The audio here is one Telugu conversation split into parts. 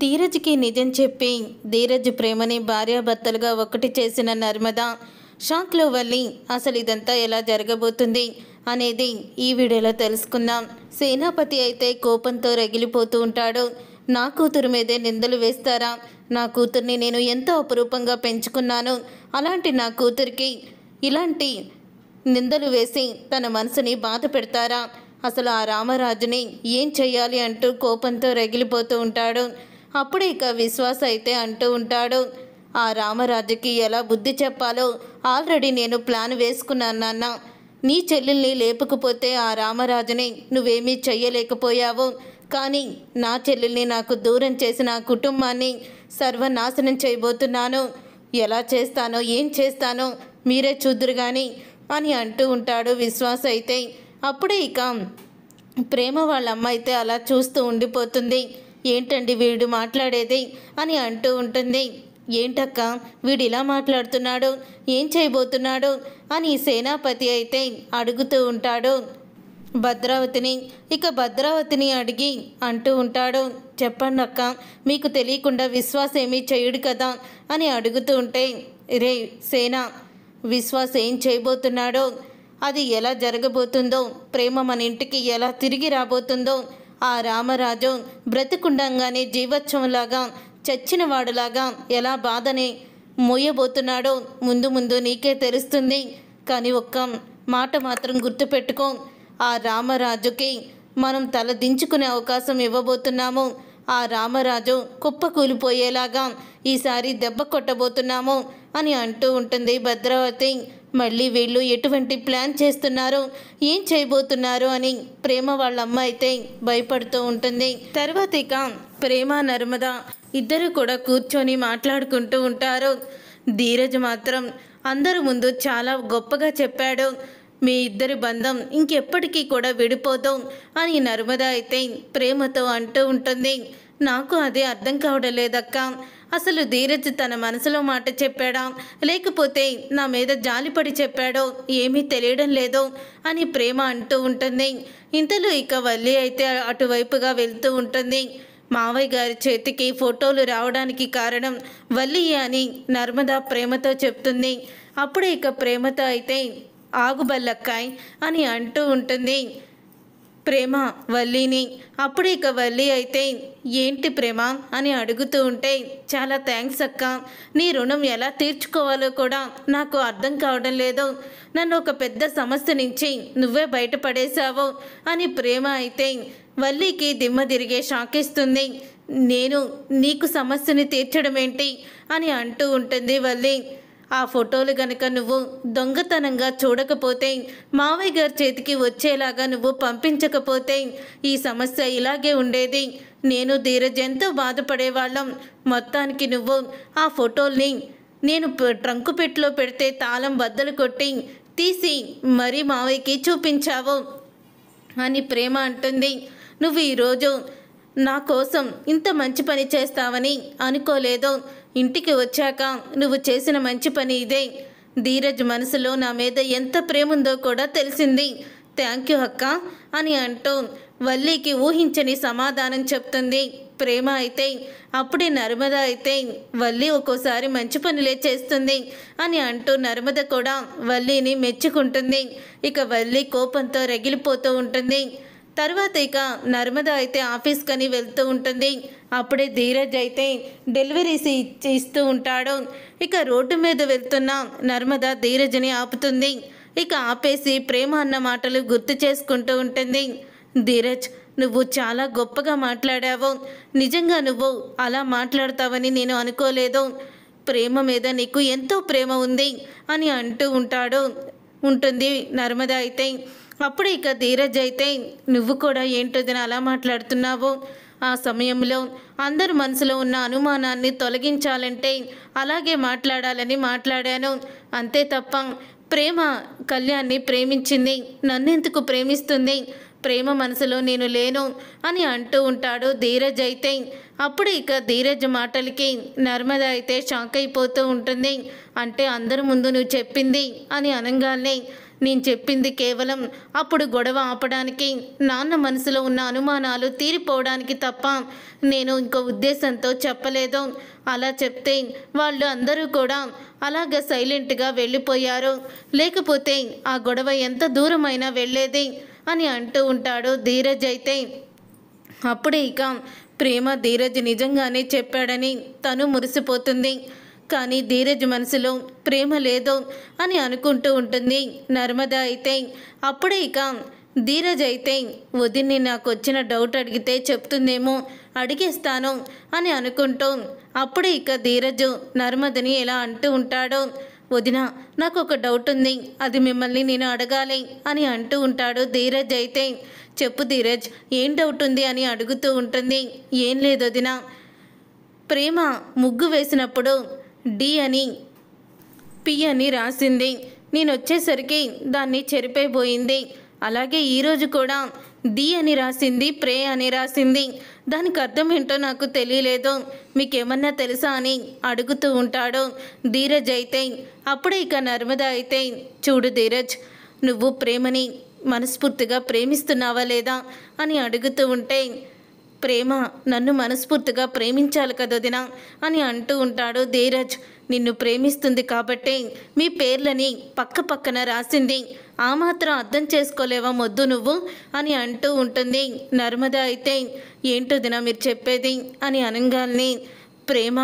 ధీరజ్కి నిజం చెప్పి ధీరజ్ ప్రేమని భార్యాభర్తలుగా ఒకటి చేసిన నర్మద షాక్లో వల్లి అసలు ఇదంతా ఎలా జరగబోతుంది అనేది ఈ వీడియోలో తెలుసుకుందాం. సేనాపతి అయితే కోపంతో రగిలిపోతూ ఉంటాడు. నా కూతురు మీదే నిందలు వేస్తారా? నా కూతుర్ని నేను ఎంతో అపురూపంగా పెంచుకున్నాను. అలాంటి నా కూతురికి ఇలాంటి నిందలు వేసి తన మనసుని బాధ పెడతారా? అసలు ఆ రామరాజుని ఏం చెయ్యాలి అంటూ కోపంతో రగిలిపోతూ ఉంటాడు. అప్పుడు ఇక విశ్వాస అయితే అంటూ ఉంటాడు, ఆ రామరాజుకి ఎలా బుద్ధి చెప్పాలో ఆల్రెడీ నేను ప్లాన్ వేసుకున్నాను నాన్న. నీ చెల్లెల్ని లేపకపోతే ఆ రామరాజుని నువ్వేమీ చెయ్యలేకపోయావు. కానీ నా చెల్లెల్ని నాకు దూరం చేసిన ఆ కుటుంబాన్ని సర్వనాశనం చేయబోతున్నాను. ఎలా చేస్తానో ఏం చేస్తానో మీరే చూద్దురు కానీ అని అంటూ ఉంటాడు విశ్వాస అయితే. అప్పుడే ఇక ప్రేమ వాళ్ళ అమ్మ అయితే అలా చూస్తూ ఉండిపోతుంది. ఏంటండి వీడు మాట్లాడేది అని అంటూ ఉంటుంది. ఏంటక్క వీడు ఇలా మాట్లాడుతున్నాడు, ఏం చేయబోతున్నాడు అని సేనాపతి అయితే అడుగుతూ ఉంటాడు భద్రావతిని. ఇక భద్రావతిని అడిగి అంటూ ఉంటాడు, చెప్పండి అక్క, మీకు తెలియకుండా విశ్వాస్ ఏమీ చేయడు కదా అని అడుగుతూ ఉంటే, రే సేనా, విశ్వాస్ ఏం చేయబోతున్నాడో, అది ఎలా జరగబోతుందో, ప్రేమ మన ఇంటికి ఎలా తిరిగి రాబోతుందో, ఆ రామరాజు బ్రతికుండంగానే జీవోత్సవంలాగా చచ్చిన వాడులాగా ఎలా బాధని మోయబోతున్నాడో ముందు ముందు నీకే తెలుస్తుంది. కానీ ఒక్క మాట మాత్రం గుర్తుపెట్టుకో, ఆ రామరాజుకి మనం తల దించుకునే అవకాశం ఇవ్వబోతున్నాము. ఆ రామరాజు కుప్ప కూలిపోయేలాగా ఈసారి దెబ్బ కొట్టబోతున్నాము అని అంటూ ఉంటుంది భద్రావతి. మళ్ళీ వీళ్ళు ఎటువంటి ప్లాన్ చేస్తున్నారు, ఏం చేయబోతున్నారు అని ప్రేమ వాళ్ళ అమ్మ అయితే భయపడుతూ ఉంటుంది. తర్వాత ఇక ప్రేమ నర్మద ఇద్దరు కూడా కూర్చొని మాట్లాడుకుంటూ ఉంటారు. ధీరజ్ మాత్రం అందరి ముందు చాలా గొప్పగా చెప్పాడు, మీ ఇద్దరి బంధం ఇంకెప్పటికీ కూడా విడిపోతాం అని నర్మద అయితే ప్రేమతో అంటూ ఉంటుంది. నాకు అదే అర్థం కావడం లేదక్క. అసలు ధీరజ్ తన మనసులో మాట చెప్పాడా లేకపోతే నా మీద జాలిపడి చెప్పాడో ఏమీ తెలియడం లేదు అని ప్రేమ అంటూ ఉంటుంది. ఇంతలో ఇక వల్లి అయితే అటువైపుగా వెళ్తూ ఉంటుంది. మావయ్య గారి చేతికి ఫోటోలు రావడానికి కారణం వల్లియే అని నర్మద ప్రేమతో చెప్తుంది. అప్పుడే ఇక ప్రేమతో అయితే ఆగుబల్లక్కాయ్ అని అంటూ ఉంటుంది ప్రేమ వల్లిని. అప్పుడు ఇక వల్లి అయితే ఏంటి ప్రేమ అని అడుగుతూ ఉంటే, చాలా థ్యాంక్స్ అక్క, నీ రుణం ఎలా తీర్చుకోవాలో కూడా నాకు అర్థం కావడం లేదు. నన్ను ఒక పెద్ద సమస్య నుంచి నువ్వే బయటపడేశావు అని ప్రేమ అయితే వల్లికి దిమ్మ తిరిగే షాక్ ఇస్తుంది. నేను నీకు సమస్యని తీర్చడం ఏంటి అని అంటూ ఉంటుంది వల్లి. ఆ ఫోటోలు గనక నువ్వు దొంగతనంగా చూడకపోతే, మావయ్య గారి చేతికి వచ్చేలాగా నువ్వు పంపించకపోతే ఈ సమస్య ఇలాగే ఉండేది. నేను ధీరజ్ ఎంతో బాధపడేవాళ్ళం. మొత్తానికి నువ్వు ఆ ఫోటోల్ని నేను ట్రంకు పెట్టెలో పెడితే తాళం బద్దలు కొట్టి తీసి మరీ మావయ్యకి చూపించావు అని ప్రేమ అంటుంది. నువ్వు ఈరోజు నా కోసం ఇంత మంచి పని చేస్తావని అనుకోలేదు. ఇంటికి వచ్చాక నువ్వు చేసిన మంచి పని ఇదే. ధీరజ్ మనసులో నా మీద ఎంత ప్రేమ ఉందో కూడా తెలిసింది. థ్యాంక్ యూ అక్క అని అంటూ వల్లికి ఊహించని సమాధానం చెప్తుంది ప్రేమ అయితే. అప్పుడే నర్మద అయితే వల్లి ఒక్కోసారి మంచి పనులే చేస్తుంది అని అంటూ నర్మద కూడా వల్లిని మెచ్చుకుంటుంది. ఇక వల్లి కోపంతో రగిలిపోతూ ఉంటుంది. తర్వాత ఇక నర్మద అయితే ఆఫీస్కని వెళ్తూ ఉంటుంది. అప్పుడే ధీరజ్ అయితే డెలివరీస్ ఇస్తూ ఉంటాడు. ఇక రోడ్డు మీద వెళ్తున్న నర్మద ధీరజ్ని ఆపుతుంది. ఇక ఆపేసి ప్రేమ అన్న మాటలు గుర్తు చేసుకుంటూ ఉంటుంది. ధీరజ్, నువ్వు చాలా గొప్పగా మాట్లాడావు. నిజంగా నువ్వు అలా మాట్లాడతావని నేను అనుకోలేదు. ప్రేమ మీద నీకు ఎంతో ప్రేమ ఉంది అని అంటూ ఉంటుంది నర్మద అయితే. అప్పుడు ఇక ధీరజ్ అయితే, నువ్వు కూడా ఏంటోదని అలా మాట్లాడుతున్నావు. ఆ సమయంలో అందరి మనసులో ఉన్న అనుమానాన్ని తొలగించాలంటే అలాగే మాట్లాడాలని మాట్లాడాను, అంతే తప్ప ప్రేమ కళ్యాణ్ని ప్రేమించింది, నన్నెందుకు ప్రేమిస్తుంది? ప్రేమ మనసులో నేను లేను అని అంటూ ఉంటాడు ధీరజ్ అయితే. అప్పుడు ఇక ధీరజ్ మాటలకి నర్మద అయితే షాక్ అయిపోతూ ఉంటుంది. అంటే అందరి ముందు నువ్వు చెప్పింది అని అనగానే నేను చెప్పింది కేవలం అప్పుడు గొడవ ఆపడానికి, నాన్న మనసులో ఉన్న అనుమానాలు తీరిపోవడానికి తప్ప నేను ఇంకో ఉద్దేశంతో చెప్పలేదు. అలా చెప్తే వాళ్ళు అందరూ కూడా అలాగ సైలెంట్గా వెళ్ళిపోయారు. లేకపోతే ఆ గొడవ ఎంత దూరమైనా వెళ్ళేది అని అంటూ ఉంటాడు ధీరజ్. అయితే అప్పుడే ఇక ప్రేమ ధీరజ్ నిజంగానే చెప్పాడని తను మురిసిపోతుంది. కానీ ధీరజ్ మనసులో ప్రేమ లేదు అని అనుకుంటూ ఉంటుంది నర్మద. అయితే అప్పుడే ఇక ధీరజ్ అయితే వదిన్ని నాకు వచ్చిన డౌట్ అడిగితే చెప్తుందేమో, అడిగేస్తాను అని అనుకుంటూ అప్పుడే ఇక ధీరజ్ నర్మదని ఎలా అంటూ ఉంటాడు, వదిన నాకు ఒక డౌట్ ఉంది, అది మిమ్మల్ని నేను అడగాలి అని అంటూ ఉంటాడు ధీరజ్. అయితే చెప్పు ధీరజ్, ఏం డౌట్ ఉంది అని అడుగుతూ ఉంటుంది. ఏం లేదు వదిన, ప్రేమ ముగ్గు వేసినప్పుడు డి అని పి అని రాసింది. నేను వచ్చేసరికి దాన్ని చెరిపోయిపోయింది. అలాగే ఈరోజు కూడా డి అని రాసింది, ప్రే అని రాసింది. దానికి అర్థం ఏంటో నాకు తెలియలేదు, మీకేమన్నా తెలుసా అని అడుగుతూ ఉంటాడు ధీరజ్. అయితే అప్పుడే ఇక నర్మద అయితే చూడు ధీరజ్, నువ్వు ప్రేమని మనస్ఫూర్తిగా ప్రేమిస్తున్నావా లేదా అని అడుగుతూ ఉంటే, ప్రేమ నన్ను మనస్ఫూర్తిగా ప్రేమించాలి కదొదినా అని అంటూ ఉంటాడు ధీరజ్. నిన్ను ప్రేమిస్తుంది కాబట్టి మీ పేర్లని పక్క పక్కన రాసింది, ఆ మాత్రం అర్థం చేసుకోలేవా మొద్దు నువ్వు అని అంటూ ఉంటుంది నర్మద. అయితే ఏంటొదినా మీరు చెప్పేది అని అనగానే, ప్రేమ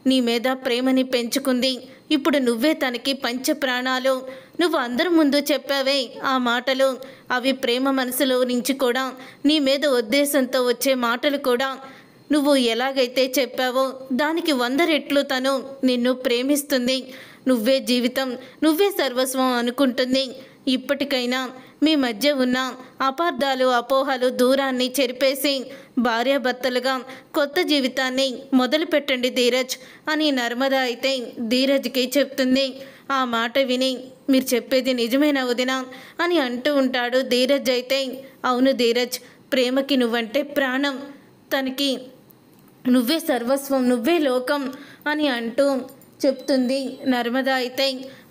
నీ మీద ప్రేమని పెంచుకుంది, ఇప్పుడు నువ్వే తనకి పంచ ప్రాణాలు. నువ్వు అందరి ముందు చెప్పావే ఆ మాటలు, అవి ప్రేమ మనసులో నుంచి కూడా నీ మీద ఉద్దేశంతో వచ్చే మాటలు కూడా. నువ్వు ఎలాగైతే చెప్పావో దానికి 100 రెట్లు తను నిన్ను ప్రేమిస్తుంది. నువ్వే జీవితం, నువ్వే సర్వస్వం అనుకుంటుంది. ఇప్పటికైనా మీ మధ్య ఉన్న అపార్థాలు, అపోహలు, దూరాన్ని చెరిపేసి భార్యాభర్తలుగా కొత్త జీవితాన్ని మొదలుపెట్టండి ధీరజ్ అని నర్మద అయితే ధీరజ్కి చెప్తుంది. ఆ మాట విని, మీరు చెప్పేది నిజమేనా వదినా అని అంటూ ఉంటాడు ధీరజ్. అయితే అవును ధీరజ్, ప్రేమకి నువ్వంటే ప్రాణం, తనకి నువ్వే సర్వస్వం, నువ్వే లోకం అని అంటూ చెప్తుంది నర్మద. అయితే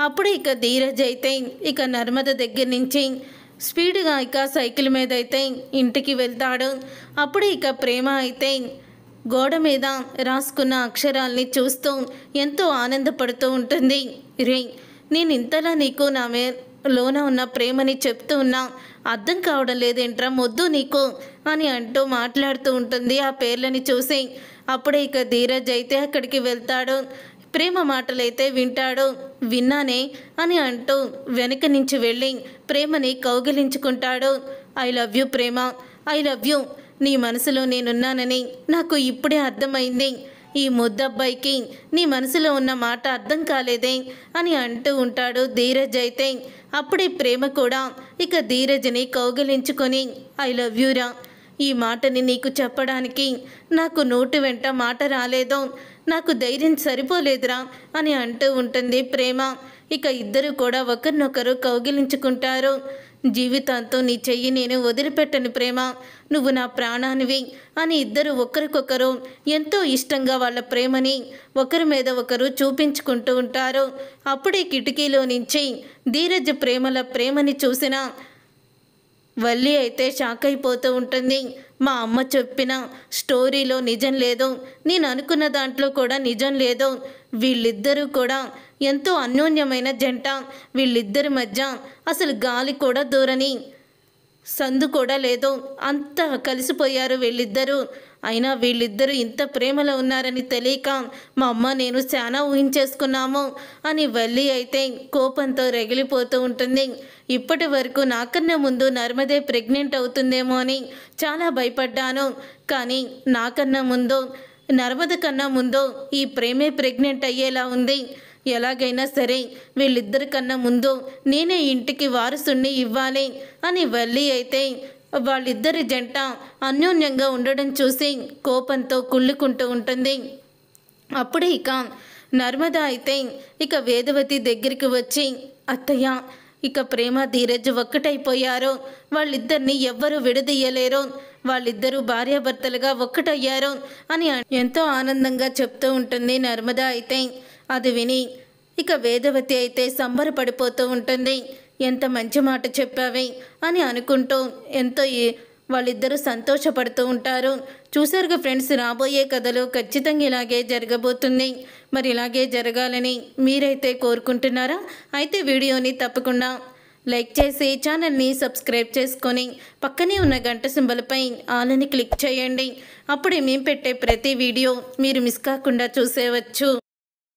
అప్పుడు ఇక ధీరజ్ అయితే ఇక నర్మద దగ్గర నుంచి స్పీడ్గా ఇక సైకిల్ మీద అయితే ఇంటికి వెళ్తాడు. అప్పుడు ఇక ప్రేమ అయితే గోడ మీద రాసుకున్న అక్షరాల్ని చూస్తూ ఎంతో ఆనందపడుతూ ఉంటుంది. రే, నేను ఇంతలా నీకు నా లోన ఉన్న ప్రేమని చెప్తూ ఉన్నా, అర్థం కావడం లేదేంట్రా మొద్దు నీకు అని అంటూ మాట్లాడుతూ ఉంటుంది ఆ పేర్లని చూసి. అప్పుడే ఇక ధీరజ్ అయితే అక్కడికి వెళ్తాడు. ప్రేమ మాటలైతే వింటాడు. విన్నానే అని అంటూ వెనక నుంచి వెళ్ళి ప్రేమని కౌగిలించుకుంటాడు. I love you Prema, I love you. నీ మనసులో నేనున్నానని నాకు ఇప్పుడే అర్థమైంది. ఈ ముద్దబ్బాయికి నీ మనసులో ఉన్న మాట అర్థం కాలేదే అని అంటూ ఉంటాడు ధీరజ్. అయితే అప్పుడే ప్రేమ కూడా ఇక ధీరజ్ని కౌగిలించుకొని ఐ లవ్ యూరా, ఈ మాటని నీకు చెప్పడానికి నాకు నోటి వెంట మాట రాలేదో, నాకు ధైర్యం సరిపోలేదురా అని అంటూ ఉంటుంది ప్రేమ. ఇక ఇద్దరు కూడా ఒకరినొకరు కౌగిలించుకుంటారు. జీవితాంతో నీ చెయ్యి నేను వదిలిపెట్టను ప్రేమ, నువ్వు నా ప్రాణానివి అని ఇద్దరు ఒకరికొకరు ఎంతో ఇష్టంగా వాళ్ళ ప్రేమని ఒకరి మీద ఒకరు చూపించుకుంటూ ఉంటారు. అప్పుడే కిటికీలో నుంచి ధీరజ్ ప్రేమని చూసిన వల్లి అయితే షాక్ అయిపోతూ ఉంటుంది. మా అమ్మ చెప్పిన స్టోరీలో నిజం లేదు, నేను అనుకున్న దాంట్లో కూడా నిజం లేదు. వీళ్ళిద్దరూ కూడా ఎంతో అన్యోన్యమైన జంట, వీళ్ళిద్దరి మధ్య అసలు గాలి కూడా దూరని సందు కూడా లేదు, అంత కలిసిపోయారు వీళ్ళిద్దరూ. అయినా వీళ్ళిద్దరూ ఇంత ప్రేమలో ఉన్నారని తెలియక మా అమ్మ నేను చాలా ఊహించేసుకున్నాము అని వల్లి అయితే కోపంతో రగిలిపోతూ ఉంటుంది. ఇప్పటి వరకు నాకన్నా ముందు నర్మదే ప్రెగ్నెంట్ అవుతుందేమో అని చాలా భయపడ్డాను, కానీ నాకన్నా ముందు, నర్మద కన్నా ముందు ఈ ప్రేమే ప్రెగ్నెంట్ అయ్యేలా ఉంది. ఎలాగైనా సరే వీళ్ళిద్దరికన్నా ముందు నేనే ఇంటికి వారసుని ఇవ్వాలి అని వల్లి అయితే వాళ్ళిద్దరి జంట అన్యోన్యంగా ఉండడం చూసి కోపంతో కుళ్ళుకుంటూ ఉంటుంది. అప్పుడే ఇక నర్మద అయితే ఇక వేదవతి దగ్గరికి వచ్చి, అత్తయ్య, ఇక ప్రేమ ధీరజ్ ఒక్కటైపోయారు, వాళ్ళిద్దరిని ఎవ్వరూ విడదీయలేరు, వాళ్ళిద్దరూ భార్యాభర్తలుగా ఒక్కటయ్యారు అని ఎంతో ఆనందంగా చెప్తూ ఉంటుంది నర్మద. అయితే అది విని ఇక వేదవతి అయితే సంబరపడిపోతూ ఉంటుంది. ఎంత మంచి మాట చెప్పావే అని అనుకుంటూ ఎంతో వాళ్ళిద్దరూ సంతోషపడుతూ ఉంటారు. చూసారుగా ఫ్రెండ్స్, రాబోయే కథలో ఖచ్చితంగా ఇలాగే జరగబోతుంది. మరి ఇలాగే జరగాలని మీరైతే కోరుకుంటున్నారా? అయితే వీడియోని తప్పకుండా లైక్ చేసి ఛానల్ని సబ్స్క్రైబ్ చేసుకొని పక్కనే ఉన్న గంట సింబల్పై ఆల్ అని క్లిక్ చేయండి. అప్పుడే మేము పెట్టే ప్రతి వీడియో మీరు మిస్ కాకుండా చూసేవచ్చు.